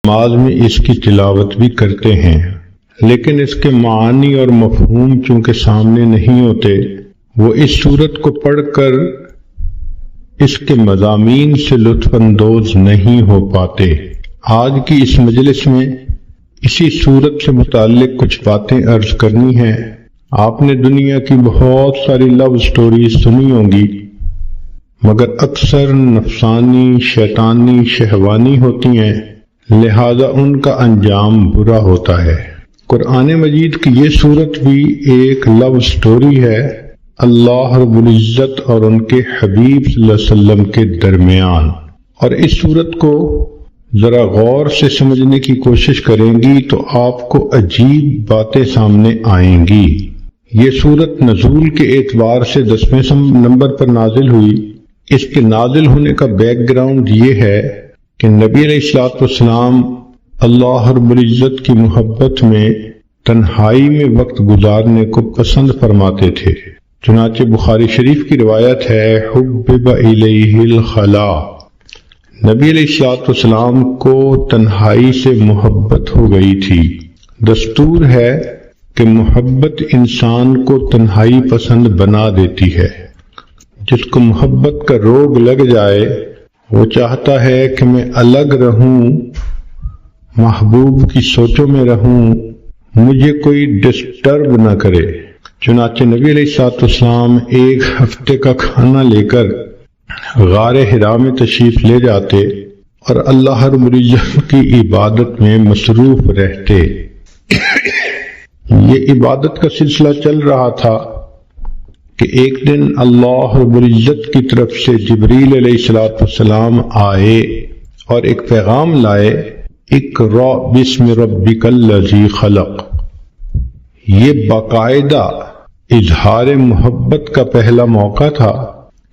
نماز میں اس کی تلاوت بھی کرتے ہیں، لیکن اس کے معانی اور مفہوم چونکہ سامنے نہیں ہوتے، وہ اس سورت کو پڑھ کر اس کے مضامین سے لطف اندوز نہیں ہو پاتے۔ آج کی اس مجلس میں اسی سورت سے متعلق کچھ باتیں عرض کرنی ہیں۔ آپ نے دنیا کی بہت ساری لو سٹوریز سنی ہوں گی، مگر اکثر نفسانی، شیطانی، شہوانی ہوتی ہیں، لہذا ان کا انجام برا ہوتا ہے۔ قرآن مجید کی یہ سورت بھی ایک لو سٹوری ہے اللہ رب العزت اور ان کے حبیب صلی اللہ علیہ وسلم کے درمیان، اور اس سورت کو ذرا غور سے سمجھنے کی کوشش کریں گی تو آپ کو عجیب باتیں سامنے آئیں گی۔ یہ سورت نزول کے اعتبار سے 10ویں نمبر پر نازل ہوئی۔ اس کے نازل ہونے کا بیک گراؤنڈ یہ ہے کہ نبی علیہ الصلوۃ والسلام اللہ رب العزت کی محبت میں تنہائی میں وقت گزارنے کو پسند فرماتے تھے۔ چنانچہ بخاری شریف کی روایت ہے، حبب الیہ الخلا، نبی علیہ الصلوۃ والسلام کو تنہائی سے محبت ہو گئی تھی۔ دستور ہے کہ محبت انسان کو تنہائی پسند بنا دیتی ہے۔ جس کو محبت کا روگ لگ جائے وہ چاہتا ہے کہ میں الگ رہوں، محبوب کی سوچوں میں رہوں، مجھے کوئی ڈسٹرب نہ کرے۔ چنانچہ نبی علیہ الصلوۃ والسلام ایک ہفتے کا کھانا لے کر غار حرا میں تشریف لے جاتے اور اللہ رب العزت کی عبادت میں مصروف رہتے۔ یہ عبادت کا سلسلہ چل رہا تھا کہ ایک دن اللہ رب العزت کی طرف سے جبریل علیہ الصلوۃ والسلام آئے اور ایک پیغام لائے، اقرأ بسم ربک الذی خلق۔ یہ باقاعدہ اظہار محبت کا پہلا موقع تھا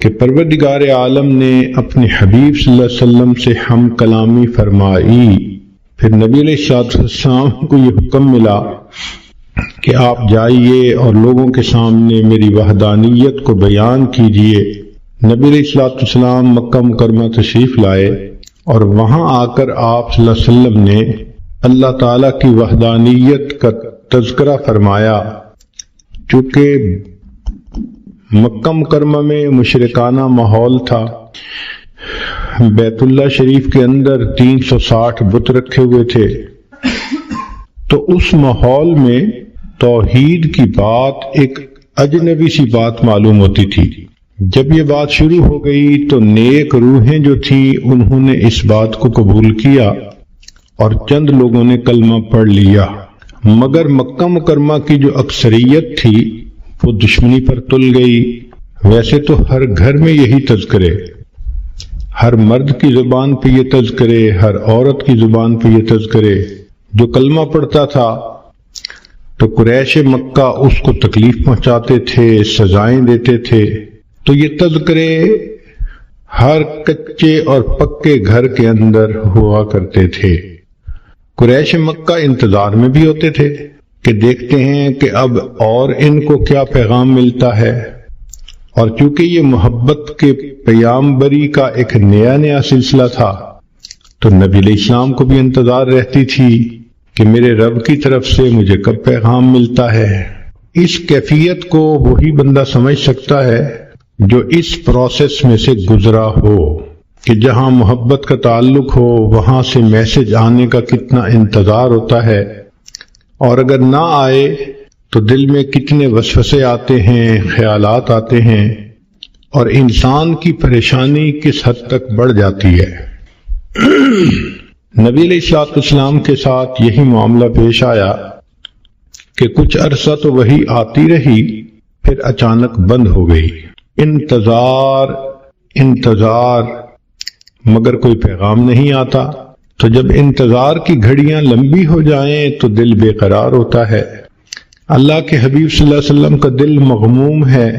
کہ پروردگار عالم نے اپنے حبیب صلی اللہ علیہ وسلم سے ہم کلامی فرمائی۔ پھر نبی علیہ الصلوۃ والسلام کو یہ حکم ملا کہ آپ جائیے اور لوگوں کے سامنے میری وحدانیت کو بیان کیجیے۔ نبی علیہ الصلوۃ والسلام مکہ مکرمہ تشریف لائے اور وہاں آ کر آپ صلی اللہ علیہ وسلم نے اللہ تعالیٰ کی وحدانیت کا تذکرہ فرمایا۔ چونکہ مکہ مکرمہ میں مشرکانہ ماحول تھا، بیت اللہ شریف کے اندر 360 بت رکھے ہوئے تھے، تو اس ماحول میں توحید کی بات ایک اجنبی سی بات معلوم ہوتی تھی۔ جب یہ بات شروع ہو گئی تو نیک روحیں جو تھیں انہوں نے اس بات کو قبول کیا اور چند لوگوں نے کلمہ پڑھ لیا، مگر مکہ مکرمہ کی جو اکثریت تھی وہ دشمنی پر تل گئی۔ ویسے تو ہر گھر میں یہی تذکرے، ہر مرد کی زبان پہ یہ تذکرے، ہر عورت کی زبان پہ یہ تذکرے، جو کلمہ پڑھتا تھا تو قریش مکہ اس کو تکلیف پہنچاتے تھے، سزائیں دیتے تھے، تو یہ تذکرے ہر کچے اور پکے گھر کے اندر ہوا کرتے تھے۔ قریش مکہ انتظار میں بھی ہوتے تھے کہ دیکھتے ہیں کہ اب اور ان کو کیا پیغام ملتا ہے، اور چونکہ یہ محبت کے پیامبری کا ایک نیا سلسلہ تھا تو نبی علیہ السلام کو بھی انتظار رہتی تھی کہ میرے رب کی طرف سے مجھے کب پیغام ملتا ہے۔ اس کیفیت کو وہی بندہ سمجھ سکتا ہے جو اس پروسیس میں سے گزرا ہو، کہ جہاں محبت کا تعلق ہو وہاں سے میسج آنے کا کتنا انتظار ہوتا ہے، اور اگر نہ آئے تو دل میں کتنے وسوسے آتے ہیں، خیالات آتے ہیں، اور انسان کی پریشانی کس حد تک بڑھ جاتی ہے۔ نبی علیہ الصلوۃ والسلام کے ساتھ یہی معاملہ پیش آیا کہ کچھ عرصہ تو وہی آتی رہی، پھر اچانک بند ہو گئی۔ انتظار مگر کوئی پیغام نہیں آتا، تو جب انتظار کی گھڑیاں لمبی ہو جائیں تو دل بے قرار ہوتا ہے۔ اللہ کے حبیب صلی اللہ علیہ وسلم کا دل مغموم ہے،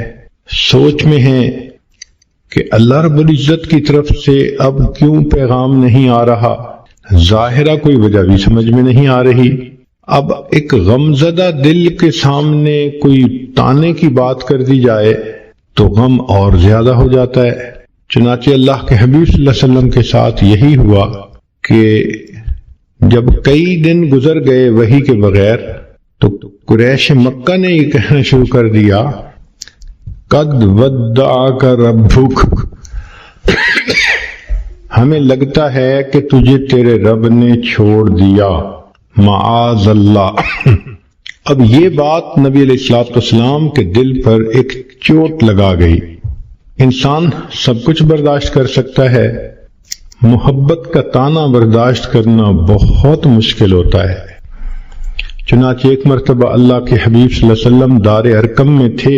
سوچ میں ہے کہ اللہ رب العزت کی طرف سے اب کیوں پیغام نہیں آ رہا۔ ظاہرہ کوئی وجہ بھی سمجھ میں نہیں آ رہی۔ اب ایک غمزدہ دل کے سامنے کوئی تانے کی بات کر دی جائے تو غم اور زیادہ ہو جاتا ہے۔ چنانچہ اللہ کے حبیب صلی اللہ علیہ وسلم کے ساتھ یہی ہوا کہ جب کئی دن گزر گئے وحی کے بغیر تو قریش مکہ نے یہ کہنا شروع کر دیا قد ودعک ربک، ہمیں لگتا ہے کہ تجھے تیرے رب نے چھوڑ دیا، معاذ اللہ۔ اب یہ بات نبی علیہ الصلوۃ والسلام کے دل پر ایک چوٹ لگا گئی۔ انسان سب کچھ برداشت کر سکتا ہے، محبت کا تانا برداشت کرنا بہت مشکل ہوتا ہے۔ چنانچہ ایک مرتبہ اللہ کے حبیب صلی اللہ علیہ وسلم دار ارقم میں تھے،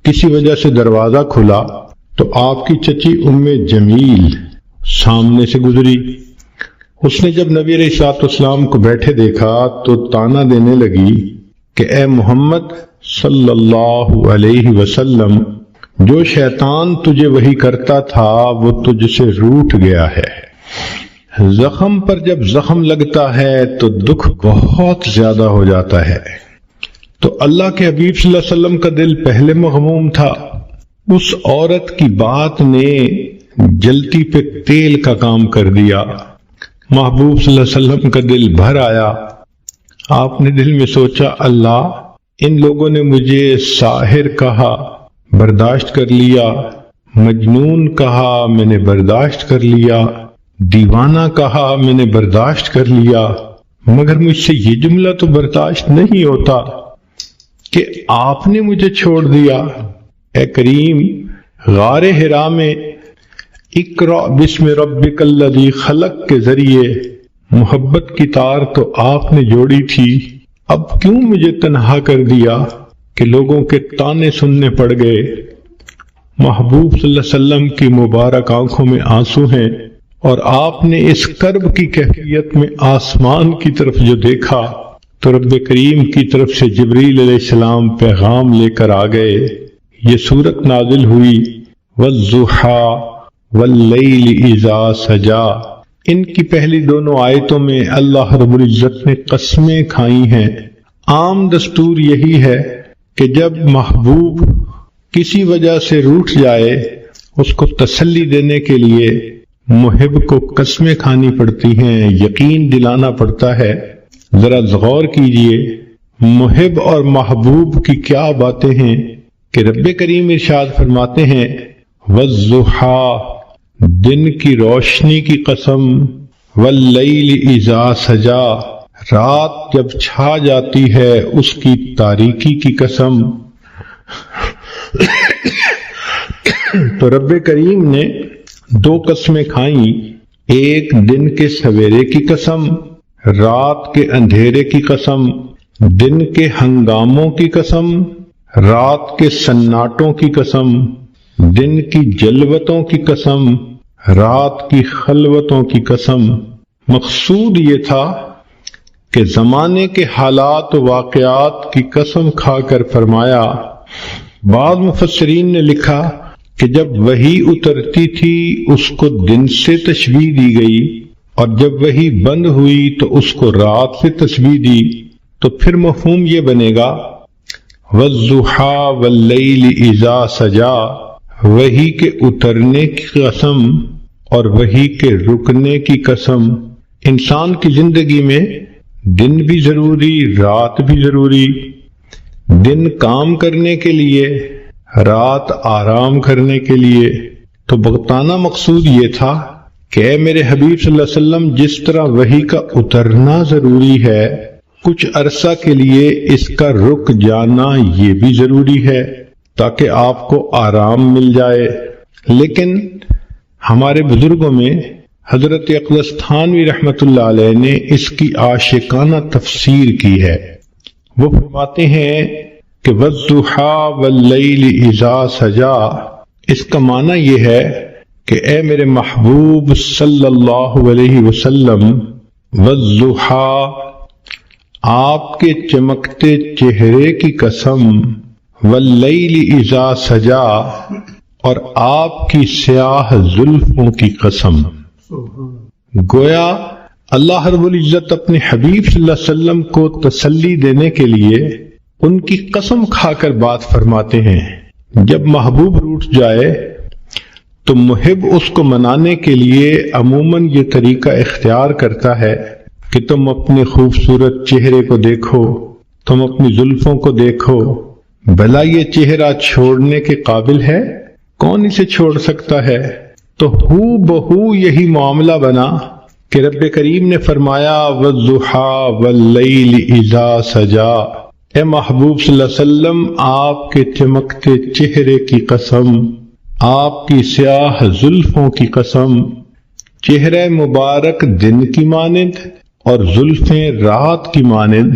کسی وجہ سے دروازہ کھلا تو آپ کی چچی ام جمیل سامنے سے گزری۔ اس نے جب نبی علیہ الصلوۃ والسلام کو بیٹھے دیکھا تو تانا دینے لگی کہ اے محمد صلی اللہ علیہ وسلم، جو شیطان تجھے وحی کرتا تھا وہ تجھ سے روٹھ گیا ہے۔ زخم پر جب زخم لگتا ہے تو دکھ بہت زیادہ ہو جاتا ہے۔ تو اللہ کے حبیب صلی اللہ علیہ وسلم کا دل پہلے مغموم تھا، اس عورت کی بات نے جلتی پہ تیل کا کام کر دیا۔ محبوب صلی اللہ علیہ وسلم کا دل بھر آیا۔ آپ نے دل میں سوچا، اللہ، ان لوگوں نے مجھے ساحر کہا، برداشت کر لیا، مجنون کہا، میں نے برداشت کر لیا، دیوانہ کہا، میں نے برداشت کر لیا، مگر مجھ سے یہ جملہ تو برداشت نہیں ہوتا کہ آپ نے مجھے چھوڑ دیا۔ اے کریم، غار حرا میں اقرأ بسم ربک الذی خلق کے ذریعے محبت کی تار تو آپ نے جوڑی تھی، اب کیوں مجھے تنہا کر دیا کہ لوگوں کے تانے سننے پڑ گئے۔ محبوب صلی اللہ علیہ وسلم کی مبارک آنکھوں میں آنسو ہیں، اور آپ نے اس کرب کی کیفیت میں آسمان کی طرف جو دیکھا تو رب کریم کی طرف سے جبریل علیہ السلام پیغام لے کر آ گئے۔ یہ سورت نازل ہوئی والضحیٰ واللیل اذا سجا۔ ان کی پہلی دونوں آیتوں میں اللہ رب العزت نے قسمیں کھائی ہیں۔ عام دستور یہی ہے کہ جب محبوب کسی وجہ سے روٹھ جائے، اس کو تسلی دینے کے لیے محب کو قسمیں کھانی پڑتی ہیں، یقین دلانا پڑتا ہے۔ ذرا غور کیجئے محب اور محبوب کی کیا باتیں ہیں کہ رب کریم ارشاد فرماتے ہیں والضحیٰ، دن کی روشنی کی قسم، واللیل اذا سجا، رات جب چھا جاتی ہے اس کی تاریکی کی قسم۔ تو رب کریم نے دو قسمیں کھائیں، ایک دن کے سویرے کی قسم، رات کے اندھیرے کی قسم، دن کے ہنگاموں کی قسم، رات کے سناٹوں کی قسم، دن کی جلوتوں کی قسم، رات کی خلوتوں کی قسم۔ مقصود یہ تھا کہ زمانے کے حالات و واقعات کی قسم کھا کر فرمایا۔ بعض مفسرین نے لکھا کہ جب وحی اترتی تھی اس کو دن سے تشبیہ دی گئی، اور جب وحی بند ہوئی تو اس کو رات سے تشبیہ دی، تو پھر مفہوم یہ بنے گا والضحیٰ واللیل اذا سجا، وحی کے اترنے کی قسم اور وحی کے رکنے کی قسم۔ انسان کی زندگی میں دن بھی ضروری، رات بھی ضروری، دن کام کرنے کے لیے، رات آرام کرنے کے لیے۔ تو بغتانہ مقصود یہ تھا کہ اے میرے حبیب صلی اللہ علیہ وسلم، جس طرح وحی کا اترنا ضروری ہے، کچھ عرصہ کے لیے اس کا رک جانا یہ بھی ضروری ہے تاکہ آپ کو آرام مل جائے۔ لیکن ہمارے بزرگوں میں حضرت اقدس تھانوی رحمۃ اللہ علیہ نے اس کی عاشقانہ تفسیر کی ہے۔ وہ فرماتے ہیں کہ والضحیٰ واللیل اذا سجا، اس کا معنی یہ ہے کہ اے میرے محبوب صلی اللہ علیہ وسلم، والضحیٰ، آپ کے چمکتے چہرے کی قسم، واللیل اذا سجا، اور آپ کی سیاہ زلفوں کی قسم۔ گویا اللہ رب العزت اپنے حبیب صلی اللہ علیہ وسلم کو تسلی دینے کے لیے ان کی قسم کھا کر بات فرماتے ہیں۔ جب محبوب روٹھ جائے تو محب اس کو منانے کے لیے عموماً یہ طریقہ اختیار کرتا ہے کہ تم اپنے خوبصورت چہرے کو دیکھو، تم اپنی زلفوں کو دیکھو، بھلا یہ چہرہ چھوڑنے کے قابل ہے؟ کون اسے چھوڑ سکتا ہے؟ تو ہو بہو یہی معاملہ بنا کہ رب کریم نے فرمایا وَالضُّحَىٰ وَاللَّيْلِ إِذَا سَجَىٰ، اے محبوب صلی اللہ علیہ وسلم، آپ کے چمکتے چہرے کی قسم، آپ کی سیاہ زلفوں کی قسم، چہرہ مبارک دن کی مانند اور زلفیں رات کی مانند۔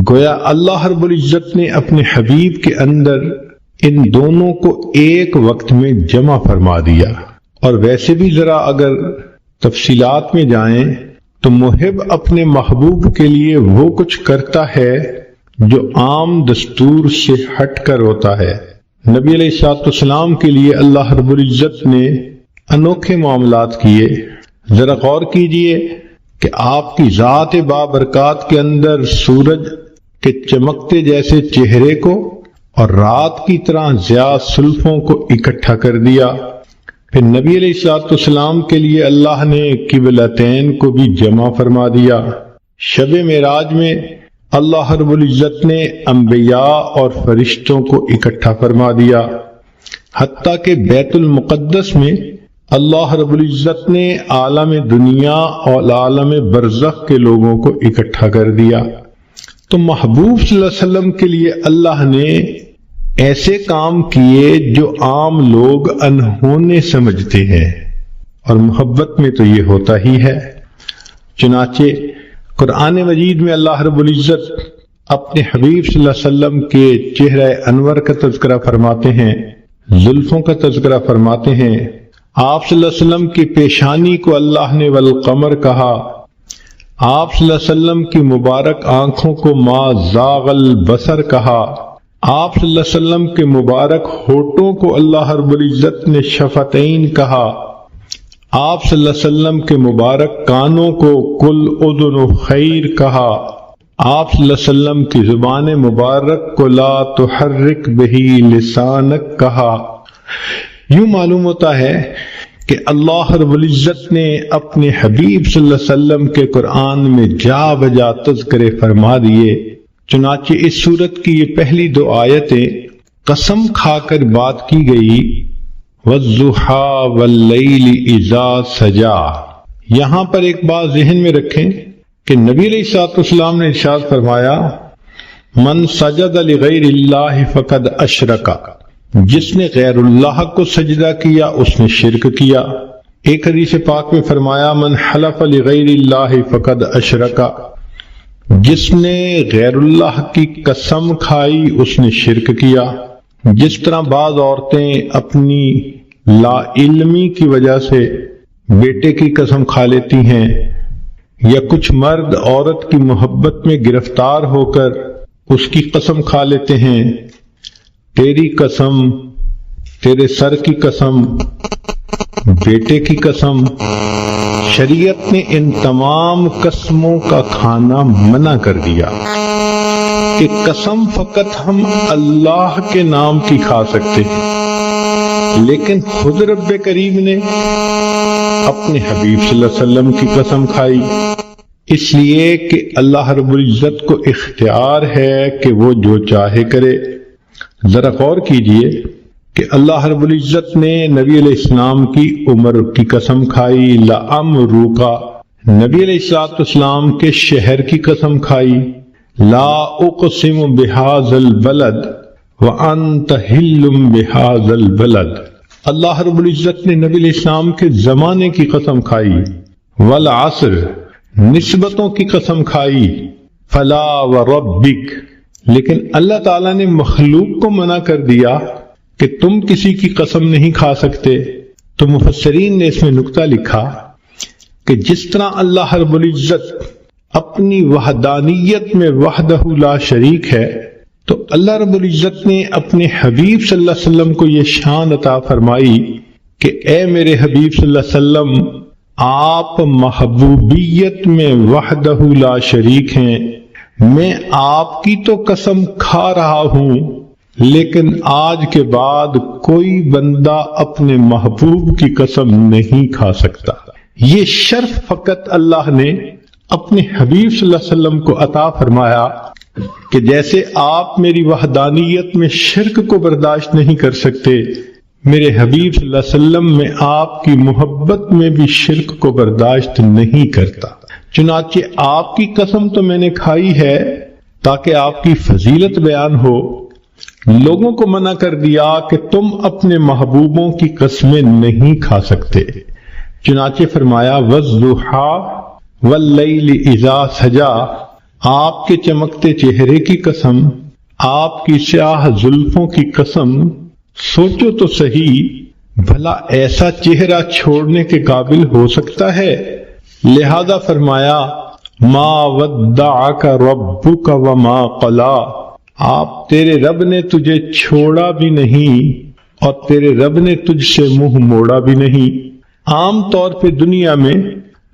گویا اللہ رب العزت نے اپنے حبیب کے اندر ان دونوں کو ایک وقت میں جمع فرما دیا۔ اور ویسے بھی ذرا اگر تفصیلات میں جائیں تو محب اپنے محبوب کے لیے وہ کچھ کرتا ہے جو عام دستور سے ہٹ کر ہوتا ہے۔ نبی علیہ الصلوۃ والسلام کے لیے اللہ رب العزت نے انوکھے معاملات کیے۔ ذرا غور کیجئے کہ آپ کی ذات بابرکات کے اندر سورج کے چمکتے جیسے چہرے کو اور رات کی طرح ضیاء زلفوں کو اکٹھا کر دیا۔ پھر نبی علیہ الصلوۃ والسلام کے لیے اللہ نے قبلتین کو بھی جمع فرما دیا۔ شب معراج میں اللہ رب العزت نے انبیاء اور فرشتوں کو اکٹھا فرما دیا، حتیٰ کہ بیت المقدس میں اللہ رب العزت نے عالم دنیا اور عالم برزخ کے لوگوں کو اکٹھا کر دیا۔ تو محبوب صلی اللہ علیہ وسلم کے لیے اللہ نے ایسے کام کیے جو عام لوگ انہونے سمجھتے ہیں، اور محبت میں تو یہ ہوتا ہی ہے۔ چنانچہ قرآن مجید میں اللہ رب العزت اپنے حبیب صلی اللہ علیہ وسلم کے چہرہ انور کا تذکرہ فرماتے ہیں، زلفوں کا تذکرہ فرماتے ہیں۔ آپ صلی اللہ علیہ وسلم کی پیشانی کو اللہ نے والقمر کہا، آپ صلی اللہ علیہ وسلم کی مبارک آنکھوں کو ما زاغ البصر کہا، آپ صلی اللہ علیہ وسلم کے مبارک ہونٹوں کو اللہ رب العزت نے شفتین کہا، آپ صلی اللہ علیہ وسلم کے مبارک کانوں کو کل اذن خیر کہا، آپ صلی اللہ علیہ وسلم کی زبان مبارک کو لا تحرک بہی لسانک کہا۔ یوں معلوم ہوتا ہے کہ اللہ رب العزت نے اپنے حبیب صلی اللہ علیہ وسلم کے قرآن میں جا بجا تذکرے فرما دیے۔ چنانچہ اس سورت کی یہ پہلی 2 آیتیں قسم کھا کر بات کی گئی، وَالضُّحَىٰ وَاللَّيْلِ إِذَا سَجَىٰ۔ یہاں پر ایک بات ذہن میں رکھیں کہ نبی علیہ الصلوۃ والسلام نے ارشاد فرمایا من سجد لغیر اللہ فقد اشرک، جس نے غیر اللہ کو سجدہ کیا اس نے شرک کیا۔ ایک حدیث پاک میں فرمایا من حلف لغیر اللہ فقد اشرک، جس نے غیر اللہ کی قسم کھائی اس نے شرک کیا۔ جس طرح بعض عورتیں اپنی لا علمی کی وجہ سے بیٹے کی قسم کھا لیتی ہیں، یا کچھ مرد عورت کی محبت میں گرفتار ہو کر اس کی قسم کھا لیتے ہیں، تیری قسم، تیرے سر کی قسم، بیٹے کی قسم۔ شریعت نے ان تمام قسموں کا کھانا منع کر دیا کہ قسم فقط ہم اللہ کے نام کی کھا سکتے ہیں، لیکن خود رب کریم نے اپنے حبیب صلی اللہ علیہ وسلم کی قسم کھائی، اس لیے کہ اللہ رب العزت کو اختیار ہے کہ وہ جو چاہے کرے۔ ذرا غور کیجئے کہ اللہ رب العزت نے نبی علیہ السلام کی عمر کی قسم کھائی، لَعَمْرُكَ، نبی علیہ السلام کے شہر کی قسم کھائی، لا اقسم بہذا البلد وانت حل بہذا البلد، اللہ رب العزت نے نبی علیہ السلام کے زمانے کی قسم کھائی، والعصر، نسبتوں کی قسم کھائی، فلا وربک، لیکن اللہ تعالیٰ نے مخلوق کو منع کر دیا کہ تم کسی کی قسم نہیں کھا سکتے۔ تو مفسرین نے اس میں نکتہ لکھا کہ جس طرح اللہ رب العزت اپنی وحدانیت میں وحدہ لا شریک ہے، تو اللہ رب العزت نے اپنے حبیب صلی اللہ علیہ وسلم کو یہ شان عطا فرمائی کہ اے میرے حبیب صلی اللہ علیہ وسلم، آپ محبوبیت میں وحدہ لا شریک ہیں، میں آپ کی تو قسم کھا رہا ہوں، لیکن آج کے بعد کوئی بندہ اپنے محبوب کی قسم نہیں کھا سکتا۔ یہ شرف فقط اللہ نے اپنے حبیب صلی اللہ علیہ وسلم کو عطا فرمایا کہ جیسے آپ میری وحدانیت میں شرک کو برداشت نہیں کر سکتے، میرے حبیب صلی اللہ علیہ وسلم میں آپ کی محبت میں بھی شرک کو برداشت نہیں کرتا۔ چنانچہ آپ کی قسم تو میں نے کھائی ہے تاکہ آپ کی فضیلت بیان ہو، لوگوں کو منع کر دیا کہ تم اپنے محبوبوں کی قسمیں نہیں کھا سکتے۔ چنانچہ فرمایا وَالضُّحَىٰ وَاللَّيْلِ إِذَا سَجَىٰ، آپ کے چمکتے چہرے کی قسم، آپ کی سیاہ زلفوں کی قسم، سوچو تو صحیح بھلا ایسا چہرہ چھوڑنے کے قابل ہو سکتا ہے؟ لہذا فرمایا ما ودعک ربک وما قلا، آپ تیرے رب نے تجھے چھوڑا بھی نہیں اور تیرے رب نے تجھ سے منہ موڑا بھی نہیں۔ عام طور پہ دنیا میں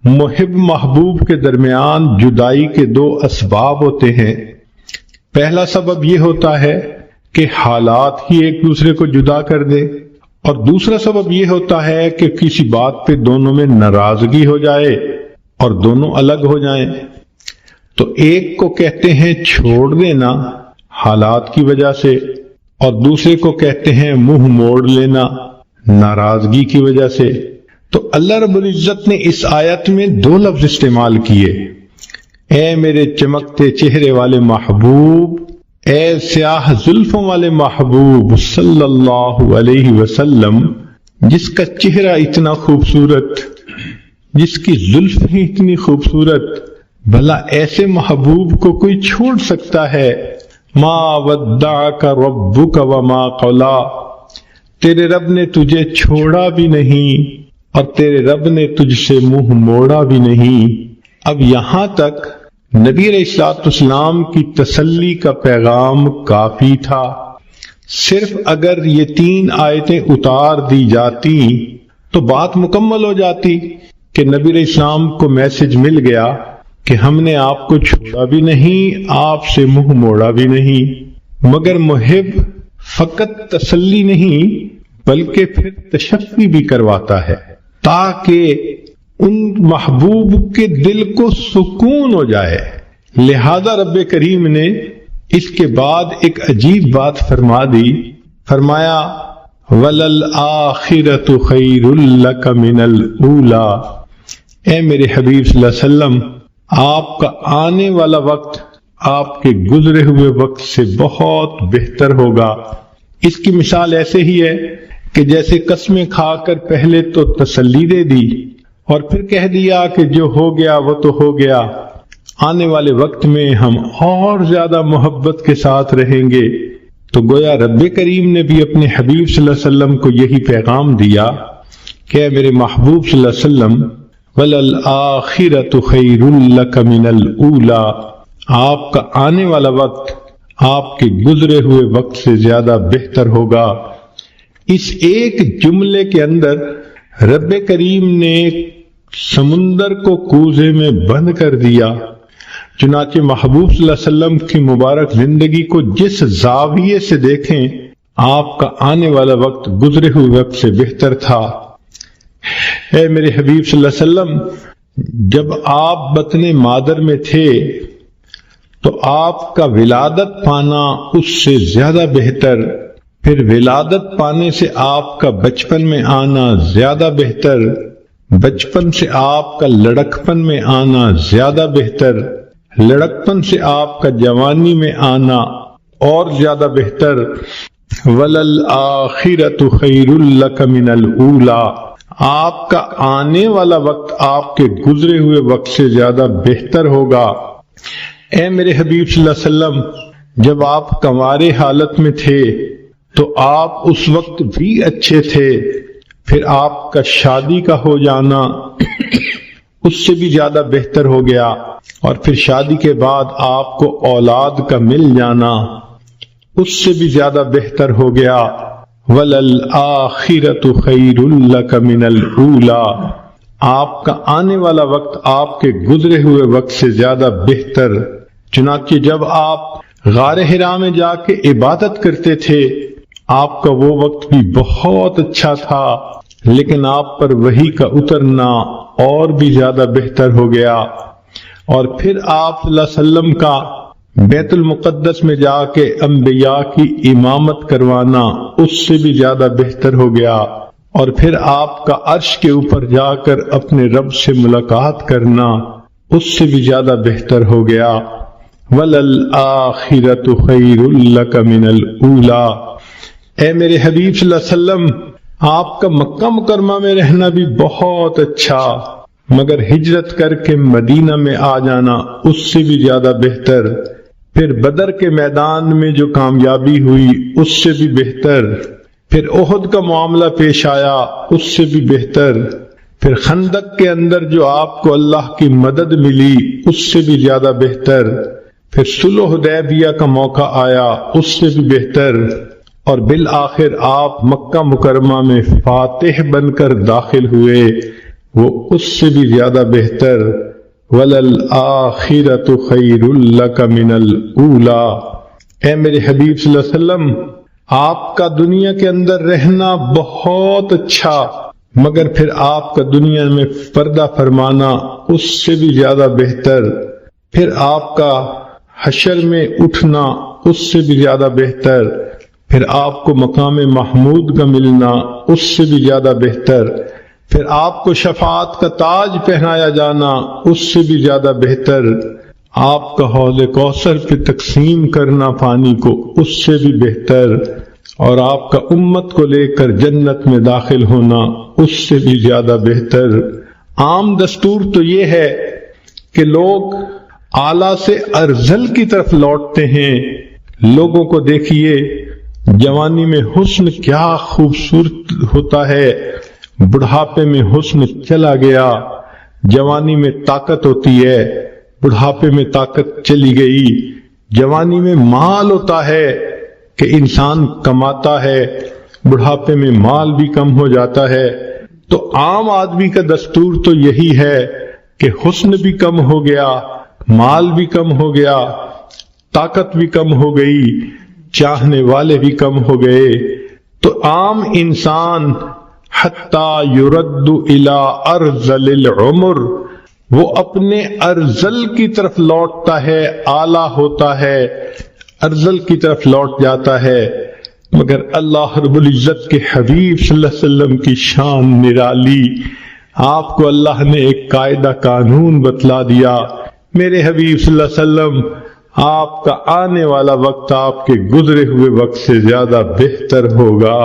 محب محبوب کے درمیان جدائی کے دو اسباب ہوتے ہیں۔ پہلا سبب یہ ہوتا ہے کہ حالات ہی ایک دوسرے کو جدا کر دے، اور دوسرا سبب یہ ہوتا ہے کہ کسی بات پہ دونوں میں ناراضگی ہو جائے اور دونوں الگ ہو جائیں۔ تو ایک کو کہتے ہیں چھوڑ دینا حالات کی وجہ سے، اور دوسرے کو کہتے ہیں منہ موڑ لینا ناراضگی کی وجہ سے۔ تو اللہ رب العزت نے اس آیت میں دو لفظ استعمال کیے، اے میرے چمکتے چہرے والے محبوب، اے سیاہ زلفوں والے محبوب صلی اللہ علیہ وسلم، جس کا چہرہ اتنا خوبصورت، جس کی زلف ہی اتنی خوبصورت، بھلا ایسے محبوب کو کوئی چھوڑ سکتا ہے؟ ما ودعک ربک وما قلا، تیرے رب نے تجھے چھوڑا بھی نہیں اور تیرے رب نے تجھ سے منہ موڑا بھی نہیں۔ اب یہاں تک نبی علیہ الصلوۃ والسلام کی تسلی کا پیغام کافی تھا۔ صرف اگر یہ 3 آیتیں اتار دی جاتی تو بات مکمل ہو جاتی کہ نبی علیہ السلام کو میسج مل گیا کہ ہم نے آپ کو چھوڑا بھی نہیں، آپ سے منہ موڑا بھی نہیں۔ مگر محب فقط تسلی نہیں بلکہ پھر تشفی بھی کرواتا ہے تاکہ ان محبوب کے دل کو سکون ہو جائے۔ لہذا رب کریم نے اس کے بعد ایک عجیب بات فرما دی، فرمایا وَلَلْآخِرَةُ خَيْرٌ لَكَ مِنَ الْأُولَىٰ، اے میرے حبیب صلی اللہ علیہ وسلم، آپ کا آنے والا وقت آپ کے گزرے ہوئے وقت سے بہت بہتر ہوگا۔ اس کی مثال ایسے ہی ہے کہ جیسے قسمیں کھا کر پہلے تو تسلی دے دی اور پھر کہہ دیا کہ جو ہو گیا وہ تو ہو گیا، آنے والے وقت میں ہم اور زیادہ محبت کے ساتھ رہیں گے۔ تو گویا رب کریم نے بھی اپنے حبیب صلی اللہ علیہ وسلم کو یہی پیغام دیا کہ اے میرے محبوب صلی اللہ علیہ وسلم وَلَلْآخِرَةُ خَيْرٌ لَكَ مِنَ الْأُولَىٰ، آپ کا آنے والا وقت آپ کے گزرے ہوئے وقت سے زیادہ بہتر ہوگا۔ اس ایک جملے کے اندر رب کریم نے سمندر کو کوزے میں بند کر دیا۔ چنانچہ محبوب صلی اللہ علیہ وسلم کی مبارک زندگی کو جس زاویے سے دیکھیں، آپ کا آنے والا وقت گزرے ہوئے وقت سے بہتر تھا۔ اے میرے حبیب صلی اللہ علیہ وسلم، جب آپ بطن مادر میں تھے تو آپ کا ولادت پانا اس سے زیادہ بہتر، پھر ولادت پانے سے آپ کا بچپن میں آنا زیادہ بہتر، بچپن سے آپ کا لڑکپن میں آنا زیادہ بہتر، لڑکپن سے آپ کا جوانی میں آنا اور زیادہ بہتر۔ وَلَلْآخِرَةُ خَيْرٌ لَكَ مِنَ الْأُولَىٰ، آپ کا آنے والا وقت آپ کے گزرے ہوئے وقت سے زیادہ بہتر ہوگا۔ اے میرے حبیب صلی اللہ علیہ وسلم، جب آپ کنوارے حالت میں تھے تو آپ اس وقت بھی اچھے تھے، پھر آپ کا شادی کا ہو جانا اس سے بھی زیادہ بہتر ہو گیا، اور پھر شادی کے بعد آپ کو اولاد کا مل جانا اس سے بھی زیادہ بہتر ہو گیا۔ وَلَلْآخِرَةُ خَيْرٌ لَكَ مِنَ الْأُولَىٰ، آپ کا آنے والا وقت آپ کے گزرے ہوئے وقت سے زیادہ بہتر۔ چنانچہ جب آپ غار حرا میں جا کے عبادت کرتے تھے، آپ کا وہ وقت بھی بہت اچھا تھا، لیکن آپ پر وحی کا اترنا اور بھی زیادہ بہتر ہو گیا۔ اور پھر آپ صلی اللہ علیہ وسلم کا بیت المقدس میں جا کے انبیاء کی امامت کروانا اس سے بھی زیادہ بہتر ہو گیا، اور پھر آپ کا عرش کے اوپر جا کر اپنے رب سے ملاقات کرنا اس سے بھی زیادہ بہتر ہو گیا۔ وَلَلْآخِرَةُ خَيْرٌ لَكَ مِنَ الْأُولَىٰ، اے میرے حبیب صلی اللہ علیہ وسلم، آپ کا مکہ مکرمہ میں رہنا بھی بہت اچھا، مگر ہجرت کر کے مدینہ میں آ جانا اس سے بھی زیادہ بہتر، پھر بدر کے میدان میں جو کامیابی ہوئی اس سے بھی بہتر، پھر احد کا معاملہ پیش آیا اس سے بھی بہتر، پھر خندق کے اندر جو آپ کو اللہ کی مدد ملی اس سے بھی زیادہ بہتر، پھر صلح حدیبیہ کا موقع آیا اس سے بھی بہتر، اور بالآخر آپ مکہ مکرمہ میں فاتح بن کر داخل ہوئے، وہ اس سے بھی زیادہ بہتر۔ وَلَلْآخِرَةُ خَيْرٌ لَكَ مِنَ الْأُولَىٰ، اے میرے حبیب صلی اللہ علیہ وسلم، آپ کا دنیا کے اندر رہنا بہت اچھا، مگر پھر آپ کا دنیا میں پردہ فرمانا اس سے بھی زیادہ بہتر، پھر آپ کا حشر میں اٹھنا اس سے بھی زیادہ بہتر، پھر آپ کو مقام محمود کا ملنا اس سے بھی زیادہ بہتر، پھر آپ کو شفاعت کا تاج پہنایا جانا اس سے بھی زیادہ بہتر، آپ کا حوض کوثر پہ تقسیم کرنا پانی کو اس سے بھی بہتر، اور آپ کا امت کو لے کر جنت میں داخل ہونا اس سے بھی زیادہ بہتر۔ عام دستور تو یہ ہے کہ لوگ اعلیٰ سے ارذل کی طرف لوٹتے ہیں۔ لوگوں کو دیکھیے، جوانی میں حسن کیا خوبصورت ہوتا ہے، بڑھاپے میں حسن چلا گیا، جوانی میں طاقت ہوتی ہے، بڑھاپے میں طاقت چلی گئی، جوانی میں مال ہوتا ہے کہ انسان کماتا ہے، بڑھاپے میں مال بھی کم ہو جاتا ہے۔ تو عام آدمی کا دستور تو یہی ہے کہ حسن بھی کم ہو گیا، مال بھی کم ہو گیا، طاقت بھی کم ہو گئی، چاہنے والے بھی کم ہو گئے، تو عام انسان حتی یرد الی ارذل العمر، وہ اپنے ارذل کی طرف لوٹتا ہے، اعلیٰ ہوتا ہے، ارذل کی طرف لوٹ جاتا ہے۔ مگر اللہ رب العزت کے حبیب صلی اللہ علیہ وسلم کی شان نرالی، آپ کو اللہ نے ایک قاعدہ قانون بتلا دیا، میرے حبیب صلی اللہ علیہ وسلم، آپ کا آنے والا وقت آپ کے گزرے ہوئے وقت سے زیادہ بہتر ہوگا۔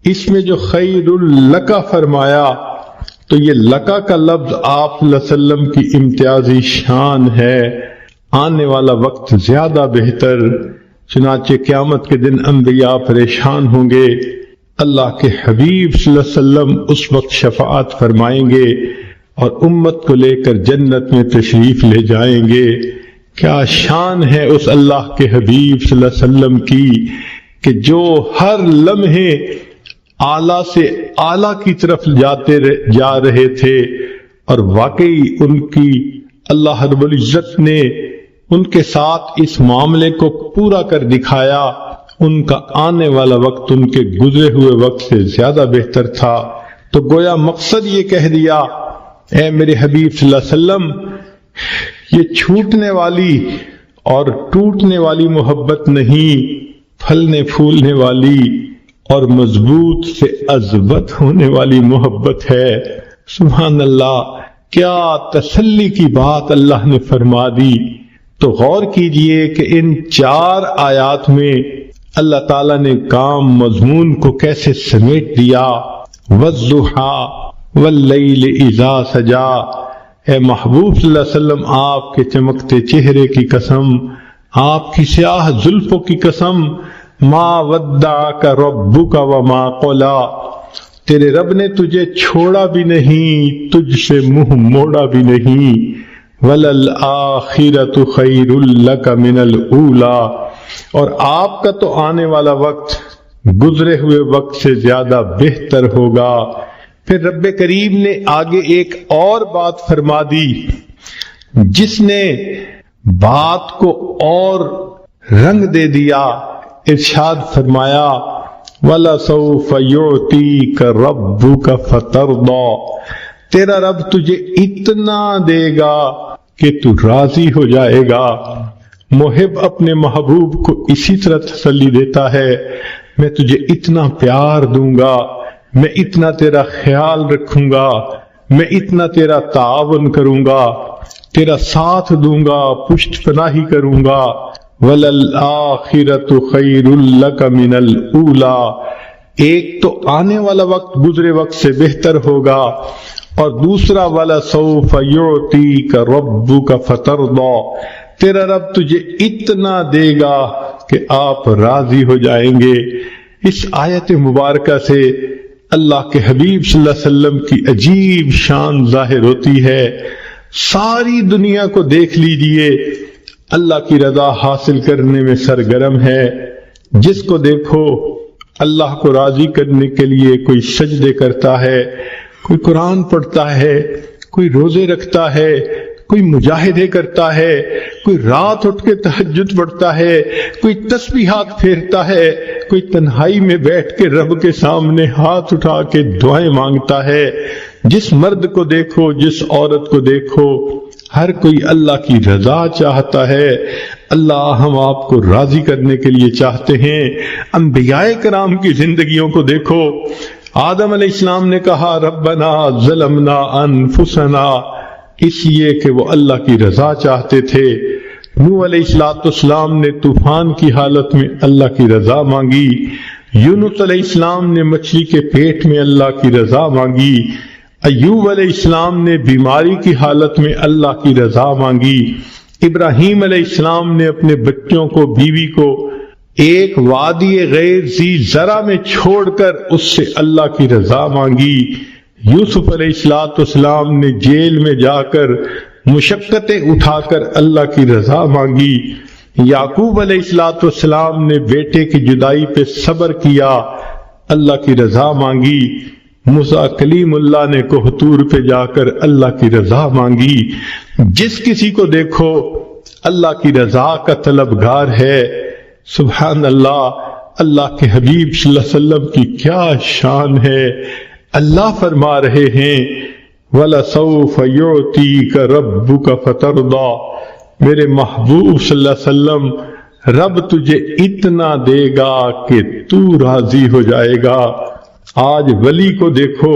اس میں جو خیر لکا فرمایا، تو یہ لکا کا لفظ آپ صلی اللہ علیہ وسلم کی امتیازی شان ہے، آنے والا وقت زیادہ بہتر۔ چنانچہ قیامت کے دن انبیاء پریشان ہوں گے، اللہ کے حبیب صلی اللہ علیہ وسلم اس وقت شفاعت فرمائیں گے اور امت کو لے کر جنت میں تشریف لے جائیں گے۔ کیا شان ہے اس اللہ کے حبیب صلی اللہ علیہ وسلم کی کہ جو ہر لمحے اعلیٰ سے اعلیٰ کی طرف جا رہے تھے، اور واقعی ان کی اللہ رب العزت نے ان کے ساتھ اس معاملے کو پورا کر دکھایا، ان کا آنے والا وقت ان کے گزرے ہوئے وقت سے زیادہ بہتر تھا۔ تو گویا مقصد یہ کہہ دیا، اے میرے حبیب صلی اللہ علیہ وسلم، یہ چھوٹنے والی اور ٹوٹنے والی محبت نہیں، پھلنے پھولنے والی اور مضبوط سے اضبط ہونے والی محبت ہے۔ سبحان اللہ، کیا تسلی کی بات اللہ نے فرما دی۔ تو غور کیجئے کہ ان 4 آیات میں اللہ تعالیٰ نے کام مضمون کو کیسے سمیٹ دیا۔ وَالضُّحَىٰ وَاللَّيْلِ إِذَا سَجَىٰ، اے محبوب صلی اللہ علیہ وسلم، آپ کے چمکتے چہرے کی قسم، آپ کی سیاہ زلفوں کی قسم، ما ودعک ربک وما قلی، تیرے رب نے تجھے چھوڑا بھی نہیں، تجھ سے منہ موڑا بھی نہیں۔ وَلَلْآخِرَةُ خَيْرٌ لَكَ مِنَ الْأُولَىٰ، اور آپ کا تو آنے والا وقت گزرے ہوئے وقت سے زیادہ بہتر ہوگا۔ پھر رب کریم نے آگے ایک اور بات فرما دی جس نے بات کو اور رنگ دے دیا۔ ارشاد فرمایا، وَلَسَوْفَ يُعْطِيكَ رَبُّكَ فَتَرْضَىٰ، تیرا رب تجھے اتنا دے گا کہ تو راضی ہو جائے گا۔ محب اپنے محبوب کو اسی طرح تسلی دیتا ہے، میں تجھے اتنا پیار دوں گا، میں اتنا تیرا خیال رکھوں گا، میں اتنا تیرا تعاون کروں گا، تیرا ساتھ دوں گا، پشت پناہی کروں گا۔ وَلَلْآخِرَةُ خَيْرٌ لَكَ مِنَ الْأُولَى، ایک تو آنے والا وقت گزرے وقت سے بہتر ہوگا، اور دوسرا وَلَسَوْفَ يُعْطِيكَ رَبُّكَ فَتَرْضَى، تیرا رب تجھے اتنا دے گا کہ آپ راضی ہو جائیں گے۔ اس آیت مبارکہ سے اللہ کے حبیب صلی اللہ علیہ وسلم کی عجیب شان ظاہر ہوتی ہے۔ ساری دنیا کو دیکھ لیجئے، اللہ کی رضا حاصل کرنے میں سرگرم ہے۔ جس کو دیکھو اللہ کو راضی کرنے کے لیے کوئی سجدے کرتا ہے، کوئی قرآن پڑھتا ہے، کوئی روزے رکھتا ہے، کوئی مجاہدے کرتا ہے، کوئی رات اٹھ کے تہجد پڑھتا ہے، کوئی تسبیحات پھیرتا ہے، کوئی تنہائی میں بیٹھ کے رب کے سامنے ہاتھ اٹھا کے دعائیں مانگتا ہے۔ جس مرد کو دیکھو، جس عورت کو دیکھو، ہر کوئی اللہ کی رضا چاہتا ہے۔ اللہ ہم آپ کو راضی کرنے کے لیے چاہتے ہیں۔ انبیاء کرام کی زندگیوں کو دیکھو، آدم علیہ السلام نے کہا ربنا ظلمنا انفسنا، اس لیے کہ وہ اللہ کی رضا چاہتے تھے۔ نوح علیہ السلام نے طوفان کی حالت میں اللہ کی رضا مانگی۔ یونس علیہ السلام نے مچھلی کے پیٹ میں اللہ کی رضا مانگی۔ ایوب علیہ السلام نے بیماری کی حالت میں اللہ کی رضا مانگی۔ ابراہیم علیہ السلام نے اپنے بچوں کو، بیوی کو ایک وادی غیر ذی زرع میں چھوڑ کر اس سے اللہ کی رضا مانگی۔ یوسف علیہ السلام نے جیل میں جا کر مشقتیں اٹھا کر اللہ کی رضا مانگی۔ یعقوب علیہ السلام نے بیٹے کی جدائی پہ صبر کیا، اللہ کی رضا مانگی۔ موسیٰ کلیم اللہ نے کوہ پہ جا کر اللہ کی رضا مانگی۔ جس کسی کو دیکھو اللہ کی رضا کا طلبگار ہے۔ سبحان اللہ، اللہ کے حبیب صلی اللہ علیہ وسلم کی کیا شان ہے۔ اللہ فرما رہے ہیں وَلَسَوْفَ يُعْطِيكَ رَبُّكَ فَتَرْضَى، میرے محبوب صلی اللہ علیہ وسلم، رب تجھے اتنا دے گا کہ تو راضی ہو جائے گا۔ آج ولی کو دیکھو،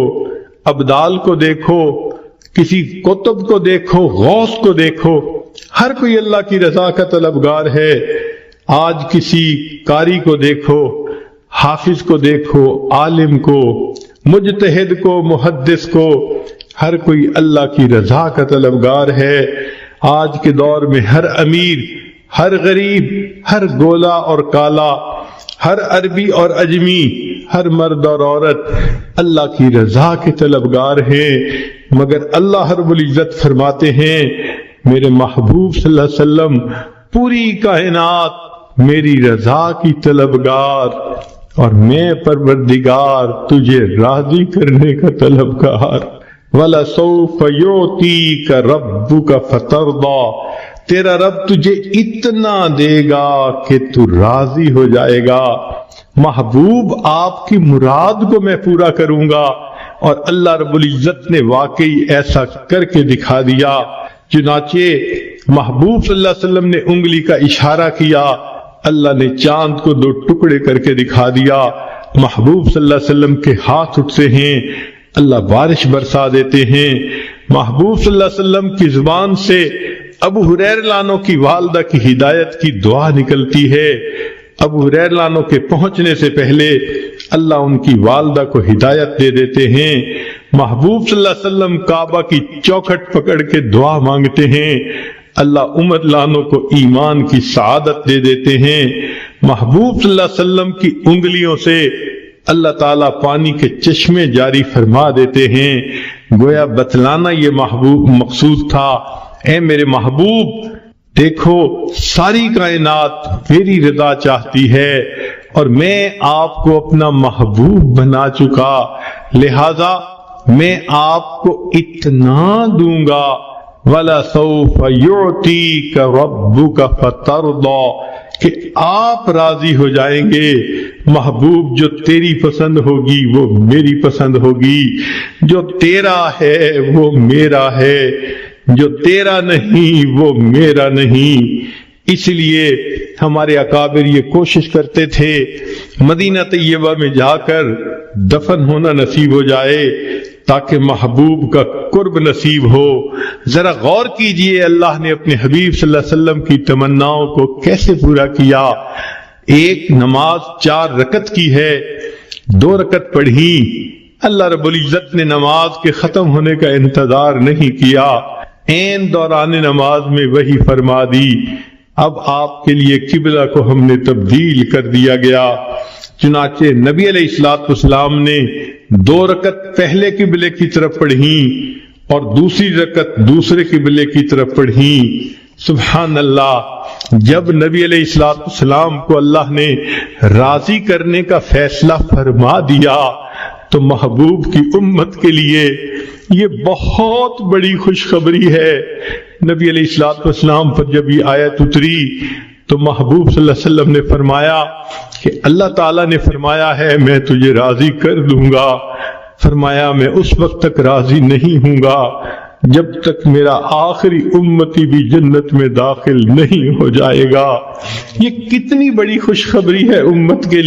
ابدال کو دیکھو، کسی قطب کو دیکھو، غوث کو دیکھو، ہر کوئی اللہ کی رضا کا طلبگار ہے۔ آج کسی قاری کو دیکھو، حافظ کو دیکھو، عالم کو، مجتہد کو، محدث کو، ہر کوئی اللہ کی رضا کا طلبگار ہے۔ آج کے دور میں ہر امیر، ہر غریب، ہر گولا اور کالا، ہر عربی اور عجمی، ہر مرد اور عورت اللہ کی رضا کے طلبگار ہیں۔ مگر اللہ رب العزت فرماتے ہیں میرے محبوب صلی اللہ علیہ وسلم، پوری کائنات میری رضا کی طلبگار، اور میں پروردگار تجھے راضی کرنے کا طلبگار۔ وَلَسَوْفَ يُعْطِيكَ رَبُّكَ فَتَرْضَى، تیرا رب تجھے اتنا دے گا کہ تو راضی ہو جائے گا۔ محبوب آپ کی مراد کو میں پورا کروں گا، اور اللہ رب العزت نے واقعی ایسا کر کے دکھا دیا۔ چنانچہ محبوب صلی اللہ علیہ وسلم نے انگلی کا اشارہ کیا، اللہ نے چاند کو دو ٹکڑے کر کے دکھا دیا۔ محبوب صلی اللہ علیہ وسلم کے ہاتھ اٹھتے ہیں، اللہ بارش برسا دیتے ہیں۔ محبوب صلی اللہ علیہ وسلم کی زبان سے ابو ہریرہ عنہ کی والدہ کی ہدایت کی دعا نکلتی ہے۔ ابو ہریرہ عنہ کے پہنچنے سے پہلے اللہ ان کی والدہ کو ہدایت دے دیتے ہیں۔ محبوب صلی اللہ علیہ وسلم کعبہ کی چوکھٹ پکڑ کے دعا مانگتے ہیں، اللہ عمر لانوں کو ایمان کی سعادت دے دیتے ہیں۔ محبوب صلی اللہ علیہ وسلم کی انگلیوں سے اللہ تعالیٰ پانی کے چشمے جاری فرما دیتے ہیں۔ گویا بتلانا یہ محبوب مقصود تھا، اے میرے محبوب دیکھو ساری کائنات میری رضا چاہتی ہے، اور میں آپ کو اپنا محبوب بنا چکا، لہذا میں آپ کو اتنا دوں گا۔ وَلَسَوْفَ يُعْطِيكَ رَبُّكَ فَتَرْضَى، کہ آپ راضی ہو جائیں گے۔ محبوب جو تیری پسند ہوگی وہ میری پسند ہوگی، جو تیرا ہے وہ میرا ہے۔ جو تیرا نہیں وہ میرا نہیں۔ اس لیے ہمارے اکابر یہ کوشش کرتے تھے مدینہ طیبہ میں جا کر دفن ہونا نصیب ہو جائے تاکہ محبوب کا قرب نصیب ہو۔ ذرا غور کیجئے اللہ نے اپنے حبیب صلی اللہ علیہ وسلم کی تمناؤں کو کیسے پورا کیا۔ ایک نماز 4 رکعت کی ہے، 2 رکعت پڑھی، اللہ رب العزت نے نماز کے ختم ہونے کا انتظار نہیں کیا، عین دوران نماز میں وحی فرما دی، اب آپ کے لیے قبلہ کو ہم نے تبدیل کر دیا گیا۔ چنانچہ نبی علیہ السلام نے 2 رکعت پہلے قبلے کی طرف پڑھی اور دوسری رکعت دوسرے قبلے کی طرف پڑھی۔ سبحان اللہ، جب نبی علیہ السلام کو اللہ نے راضی کرنے کا فیصلہ فرما دیا تو محبوب کی امت کے لیے یہ بہت بڑی خوشخبری ہے۔ نبی علیہ السلام پر جب یہ آیت اتری تو محبوب صلی اللہ علیہ وسلم نے فرمایا کہ اللہ تعالیٰ نے فرمایا ہے میں تجھے راضی کر دوں گا۔ فرمایا میں اس وقت تک راضی نہیں ہوں گا جب تک میرا آخری امتی بھی جنت میں داخل نہیں ہو جائے گا۔ یہ کتنی بڑی خوشخبری ہے امت کے لیے۔